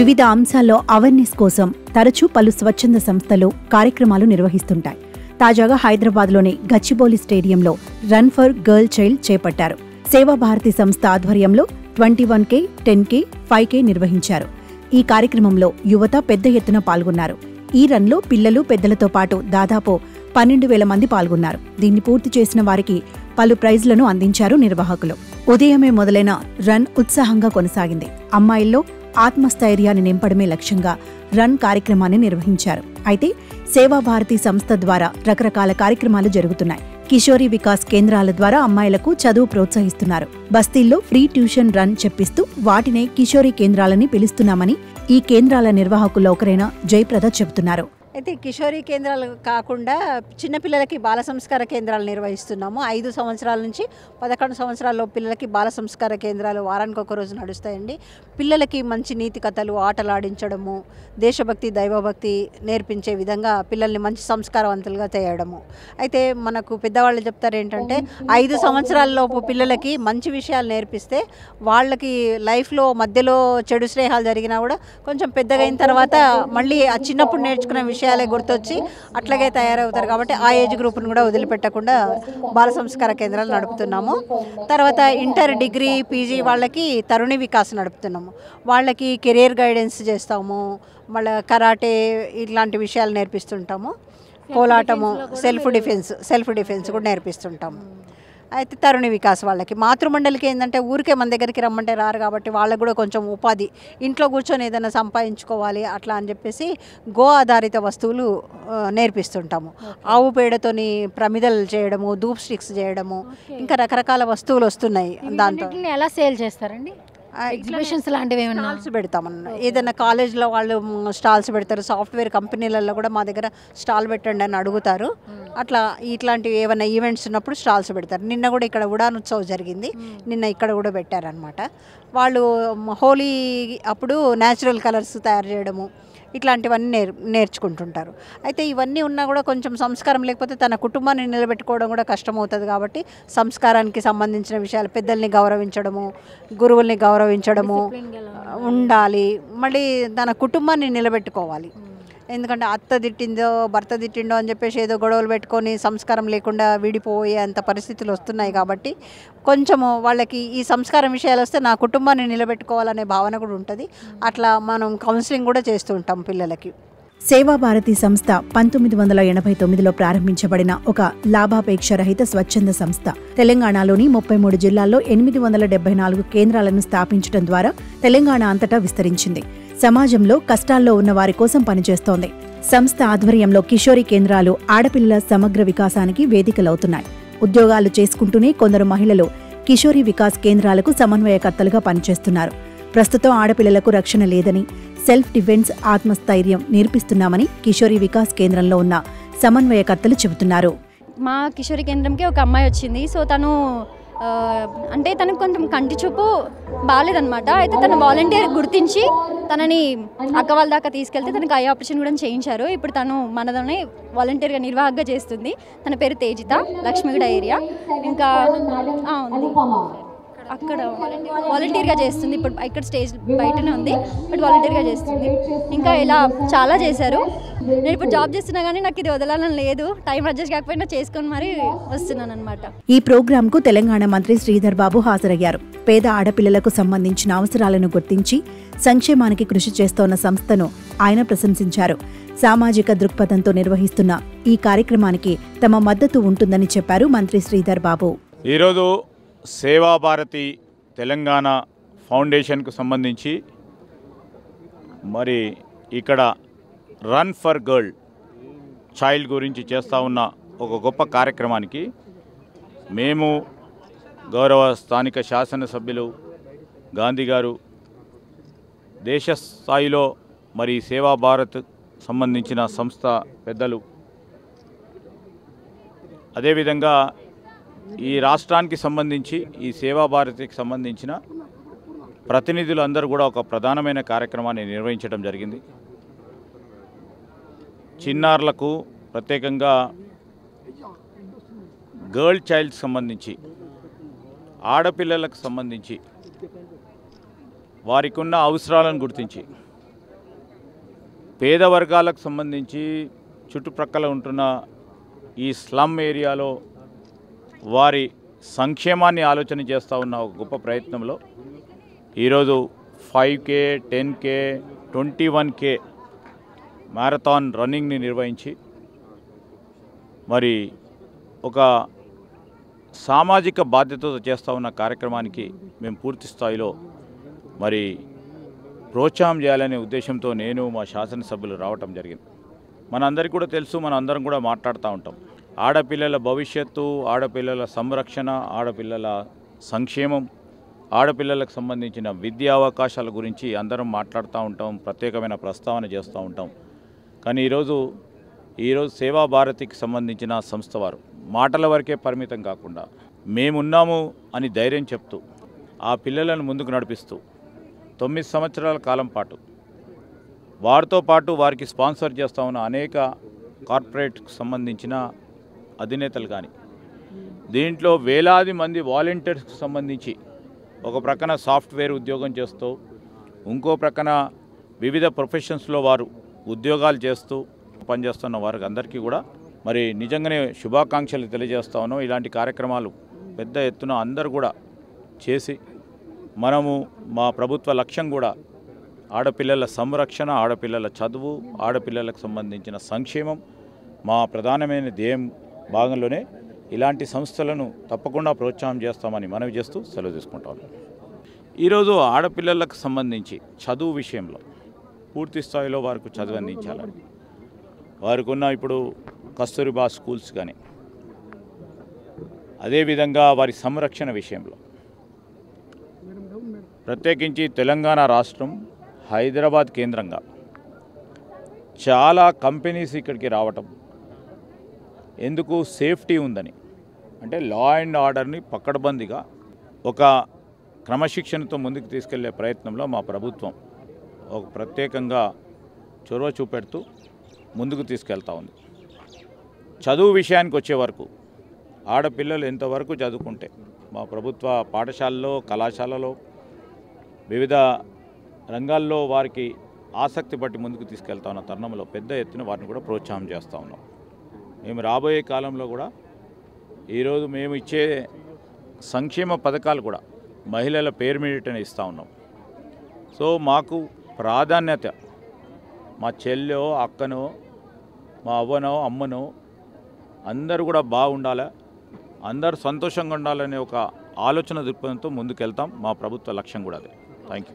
వివిధ అంశాల్లో అవేర్నెస్ కోసం తరచూ పలు స్వచ్ఛంద సంస్థలు కార్యక్రమాలు నిర్వహిస్తుంటాయి. తాజాగా హైదరాబాద్లోని గచ్చిబౌలి స్టేడియంలో రన్ ఫర్ గర్ల్ చైల్డ్ చేపట్టారు. సేవాభారతి సంస్థ ఆధ్వర్యంలో 21K, 10K, 5K నిర్వహించారు. ఈ కార్యక్రమంలో యువత పెద్ద ఎత్తున పాల్గొన్నారు. ఈ రన్లో పిల్లలు, పెద్దలతో పాటు దాదాపు 12,000 మంది పాల్గొన్నారు. దీన్ని పూర్తి చేసిన వారికి పలు ప్రైజ్లను అందించారు నిర్వాహకులు. ఉదయమే మొదలైన రన్ ఉత్సాహంగా కొనసాగింది. అమ్మాయిల్లో ఆత్మస్థైర్యాన్ని నింపడమే లక్ష్యంగా రన్ కార్యక్రమాన్ని నిర్వహించారు. అయితే సేవాభారతి సంస్థ ద్వారా రకరకాల కార్యక్రమాలు జరుగుతున్నాయి. కిషోరీ వికాస్ కేంద్రాల ద్వారా అమ్మాయిలకు చదువు ప్రోత్సహిస్తున్నారు. బస్తీల్లో ఫ్రీ ట్యూషన్ రన్ చెప్పిస్తూ వాటినే కిషోరీ కేంద్రాలని పిలుస్తున్నామని ఈ కేంద్రాల నిర్వాహకుల్లో ఒకరైన జయప్రద చెబుతున్నారు. అయితే కిషోరీ కేంద్రాలు కాకుండా చిన్నపిల్లలకి బాల సంస్కార కేంద్రాలు నిర్వహిస్తున్నాము. 5 సంవత్సరాల నుంచి 11 సంవత్సరాల పిల్లలకి బాల సంస్కార కేంద్రాలు వారానికి ఒక రోజు నడుస్తాయండి. పిల్లలకి మంచి నీతి కథలు, ఆటలు ఆడించడము, దేశభక్తి, దైవభక్తి నేర్పించే విధంగా పిల్లల్ని మంచి సంస్కారవంతులుగా చేయడము. అయితే మనకు పెద్దవాళ్ళు చెప్తారు ఏంటంటే 5 సంవత్సరాల లోపు పిల్లలకి మంచి విషయాలు నేర్పిస్తే వాళ్ళకి లైఫ్లో మధ్యలో చెడు స్నేహాలు జరిగినా కూడా కొంచెం పెద్దగా అయిన తర్వాత మళ్ళీ ఆ చిన్నప్పుడు నేర్చుకున్న విషయాలే గుర్తొచ్చి అట్లాగే తయారవుతారు. కాబట్టి ఆ ఏజ్ గ్రూప్ను కూడా వదిలిపెట్టకుండా బాల సంస్కార కేంద్రాలు నడుపుతున్నాము. తర్వాత ఇంటర్, డిగ్రీ, పీజీ వాళ్ళకి తరుణి వికాస్ నడుపుతున్నాము. వాళ్ళకి కెరీర్ గైడెన్స్ చేస్తాము. మళ్ళీ కరాటే ఇట్లాంటి విషయాలు నేర్పిస్తుంటాము. కోలాటము, సెల్ఫ్ డిఫెన్స్ కూడా నేర్పిస్తుంటాము. అయితే తరుణి వికాస్ వాళ్ళకి, మాతృమండలికి ఏంటంటే ఊరికే మన దగ్గరికి రమ్మంటే రారు కాబట్టి వాళ్ళకు కూడా కొంచెం ఉపాధి, ఇంట్లో కూర్చొని ఏదైనా సంపాదించుకోవాలి అట్లా అని చెప్పేసి గో ఆధారిత వస్తువులు నేర్పిస్తుంటాము. ఆవు పేడతోని ప్రమిదలు చేయడము, ధూప్ స్టిక్స్ చేయడము, ఇంకా రకరకాల వస్తువులు వస్తున్నాయి. దాంతో ఎలా సేల్ చేస్తారండి? ఎగ్జిబిషన్స్ లాంటివి స్టాల్స్ పెడతామన్న, ఏదైనా కాలేజ్లో వాళ్ళు స్టాల్స్ పెడతారు. సాఫ్ట్వేర్ కంపెనీలలో కూడా మా దగ్గర స్టాల్ పెట్టండి అని అడుగుతారు. అట్లా ఇట్లాంటివి ఏమైనా ఈవెంట్స్ ఉన్నప్పుడు స్టాల్స్ పెడతారు. నిన్న కూడా ఇక్కడ ఉడాన్ ఉత్సవ్ జరిగింది, నిన్న ఇక్కడ కూడా పెట్టారనమాట. వాళ్ళు హోలీ అప్పుడు న్యాచురల్ కలర్స్ తయారు చేయడము ఇట్లాంటివన్నీ నేర్చుకుంటుంటారు. అయితే ఇవన్నీ ఉన్నా కూడా కొంచెం సంస్కారం లేకపోతే తన కుటుంబాన్ని నిలబెట్టుకోవడం కూడా కష్టమవుతుంది. కాబట్టి సంస్కారానికి సంబంధించిన విషయాలు, పెద్దల్ని గౌరవించడము, గురువుల్ని గౌరవించడము ఉండాలి. మళ్ళీ తన కుటుంబాన్ని నిలబెట్టుకోవాలి. ఎందుకంటే అత్త తిట్టిందో, భర్త తిట్టిండో అని చెప్పేసి ఏదో గొడవలు పెట్టుకొని సంస్కారం లేకుండా విడిపోయే అంత పరిస్థితులు వస్తున్నాయి. కాబట్టి కొంచెము వాళ్ళకి ఈ సంస్కారం విషయాలు వస్తే నా కుటుంబాన్ని నిలబెట్టుకోవాలనే భావన కూడా ఉంటుంది. అట్లా మనం కౌన్సిలింగ్ కూడా చేస్తూ ఉంటాం పిల్లలకి. సేవాభారతి సంస్థ 1989లో ప్రారంభించబడిన ఒక లాభాపేక్ష రహిత స్వచ్ఛంద సంస్థ. తెలంగాణలోని 33 జిల్లాల్లో 874 కేంద్రాలను స్థాపించడం ద్వారా తెలంగాణ అంతటా విస్తరించింది. సమాజంలో కష్టాల్లో ఉన్న వారి కోసం పనిచేస్తోంది. సంస్థ ఆధ్వర్యంలో కిషోరీ కేంద్రాలు ఆడపిల్లల సమగ్ర వికాసానికి వేదికలవుతున్నాయి. ఉద్యోగాలు చేసుకుంటూనే కొందరు మహిళలు కిషోరీ వికాస్ కేంద్రాలకు సమన్వయకర్తలుగా పనిచేస్తున్నారు. ప్రస్తుతం ఆడపిల్లలకు రక్షణ లేదని, సెల్ఫ్ డిఫెన్స్, ఆత్మస్థైర్యం నేర్పిస్తున్నామని కిషోరీ వికాస్ కేంద్రంలో ఉన్న సమన్వయకర్తలు చెబుతున్నారు. మా కిషోరీ కేంద్రంకి ఒక అమ్మాయి వచ్చింది. సో తను అంటే తనకు కొంచెం కంటి చూపు బాగాలేదనమాట. అయితే తన వాలంటీర్ గుర్తించి తనని అక్క వాళ్ళ దాకా తీసుకెళ్తే తనకి ఐ ఆపరేషన్ కూడా చేయించారు. ఇప్పుడు తను మనలోనే వాలంటీర్గా నిర్వాహకగా చేస్తుంది. తన పేరు తేజిత, లక్ష్మీగూడ ఏరియా. ఇంకా ఉంది అక్కడ వాలంటీర్గా చేస్తుంది. ఇప్పుడు ఇక్కడ స్టేజ్ బయటనే ఉంది, బట్ వాలంటీర్గా చేస్తుంది. ఇంకా ఇలా చాలా చేశారు. నేను ఇప్పుడు జాబ్ చేస్తున్నా కానీ నాకు ఇది వదలాలని లేదు. టైం అడ్జస్ట్ కాకపోయినా చేసుకొని మరీ వస్తున్నాను అనమాట. ఈ ప్రోగ్రాంకు తెలంగాణ మంత్రి శ్రీధర్ బాబు హాజరయ్యారు. పేద ఆడపిల్లలకు సంబంధించిన అవసరాలను గుర్తించి సంక్షేమానికి కృషి చేస్తోన్న సంస్థను ఆయన ప్రశంసించారు. సామాజిక దృక్పథంతో నిర్వహిస్తున్న ఈ కార్యక్రమానికి తమ మద్దతు ఉంటుందని చెప్పారు మంత్రి శ్రీధర్ బాబు. ఈరోజు సేవాభారతి తెలంగాణ ఫౌండేషన్కు సంబంధించి మరి ఇక్కడ రన్ ఫర్ గర్ల్ చైల్డ్ గురించి చేస్తూ ఉన్న ఒక గొప్ప కార్యక్రమానికి మేము గౌరవ స్థానిక శాసనసభ్యులు గాంధీ గారు, దేశ స్థాయిలో మరి సేవాభారత్ సంబంధించిన సంస్థ పెద్దలు, అదేవిధంగా ఈ రాష్ట్రానికి సంబంధించి ఈ సేవాభారతికి సంబంధించిన ప్రతినిధులు అందరూ కూడా ఒక ప్రధానమైన కార్యక్రమాన్ని నిర్వహించడం జరిగింది. చిన్నారులకు ప్రత్యేకంగా గర్ల్ చైల్డ్ సంబంధించి, ఆడపిల్లలకు సంబంధించి వారికి ఉన్న అవసరాలను గుర్తించి పేద వర్గాలకు సంబంధించి చుట్టుప్రక్కల ఉంటున్న ఈ స్లమ్ ఏరియాలో వారి సంక్షేమాన్ని ఆలోచన చేస్తూ ఉన్న ఒక గొప్ప ప్రయత్నంలో ఈరోజు 5K, 10K, 21K మ్యారథాన్ రన్నింగ్ని నిర్వహించి మరి ఒక సామాజిక బాధ్యతతో చేస్తూ ఉన్న కార్యక్రమానికి మేము పూర్తి స్థాయిలో మరి ప్రోత్సాహం చేయాలనే ఉద్దేశంతో నేను మా శాసనసభ్యులు రావటం జరిగింది. మనందరికీ కూడా తెలుసు, మన అందరం కూడా మాట్లాడుతూ ఉంటాం. ఆడపిల్లల భవిష్యత్తు, ఆడపిల్లల సంరక్షణ, ఆడపిల్లల సంక్షేమం, ఆడపిల్లలకు సంబంధించిన విద్యా అవకాశాల గురించి అందరం మాట్లాడుతూ ఉంటాం, ప్రత్యేకమైన ప్రస్తావన చేస్తూ ఉంటాం. కానీ ఈరోజు సేవాభారతికి సంబంధించిన సంస్థ వారు మాటల వరకే పరిమితం కాకుండా మేమున్నాము అని ధైర్యం చెప్తూ ఆ పిల్లలను ముందుకు నడిపిస్తూ 9 సంవత్సరాల కాలం పాటు వారితో పాటు వారికి స్పాన్సర్ చేస్తూ ఉన్న అనేక కార్పొరేట్కి సంబంధించిన అధినేతలు కానీ, దీంట్లో వేలాది మంది వాలంటీర్స్కి సంబంధించి ఒక ప్రక్కన సాఫ్ట్వేర్ ఉద్యోగం చేస్తూ, ఇంకో ప్రక్కన వివిధ ప్రొఫెషన్స్లో వారు ఉద్యోగాలు చేస్తూ పనిచేస్తున్న వారికి అందరికీ కూడా మరి నిజంగానే శుభాకాంక్షలు తెలియజేస్తా ఉన్నాం. ఇలాంటి కార్యక్రమాలు పెద్ద ఎత్తున అందరూ కూడా చేసి మనము మా ప్రభుత్వ లక్ష్యం కూడా ఆడపిల్లల సంరక్షణ, ఆడపిల్లల చదువు, ఆడపిల్లలకు సంబంధించిన సంక్షేమం మా ప్రధానమైన ధ్యేయం భాగంలోనే ఇలాంటి సంస్థలను తప్పకుండా ప్రోత్సాహం చేస్తామని మనవి చేస్తూ సెలవు తీసుకుంటాం. ఈరోజు ఆడపిల్లలకు సంబంధించి చదువు విషయంలో పూర్తి స్థాయిలో వారికి చదువు అందించాలని వారికి ఉన్న ఇప్పుడు కస్తూరిబా స్కూల్స్ కానీ, అదేవిధంగా వారి సంరక్షణ విషయంలో ప్రత్యేకించి తెలంగాణ రాష్ట్రం హైదరాబాద్ కేంద్రంగా చాలా కంపెనీస్ ఇక్కడికి రావటం ఎందుకు సేఫ్టీ ఉందని, అంటే లా అండ్ ఆర్డర్ని పకడ్బందీగా ఒక క్రమశిక్షణతో ముందుకు తీసుకెళ్లే ప్రయత్నంలో మా ప్రభుత్వం ఒక ప్రత్యేకంగా చొరవ చూపెడుతూ ముందుకు తీసుకెళ్తా ఉంది. చదువు విషయానికి వచ్చే వరకు ఆడపిల్లలు ఎంతవరకు చదువుకుంటే మా ప్రభుత్వ పాఠశాలలో, కళాశాలలో, వివిధ రంగాల్లో వారికి ఆసక్తి పట్టి ముందుకు తీసుకెళ్తా ఉన్న తరుణంలో పెద్ద ఎత్తున వారిని కూడా ప్రోత్సాహం చేస్తూ ఉన్నాం. మేము రాబోయే కాలంలో కూడా ఈరోజు మేము ఇచ్చే సంక్షేమ పథకాలు కూడా మహిళల పేరు మీదనే ఇస్తూ ఉన్నాం. సో మాకు ప్రాధాన్యత మా చెల్లో, అక్కనో, మా అవ్వనో, అమ్మనో అందరూ కూడా బాగుండాలి, అందరూ సంతోషంగా ఉండాలనే ఒక ఆలోచన దృక్పథంతో ముందుకెళ్తాం. మా ప్రభుత్వ లక్ష్యం కూడా అదే. Thank you.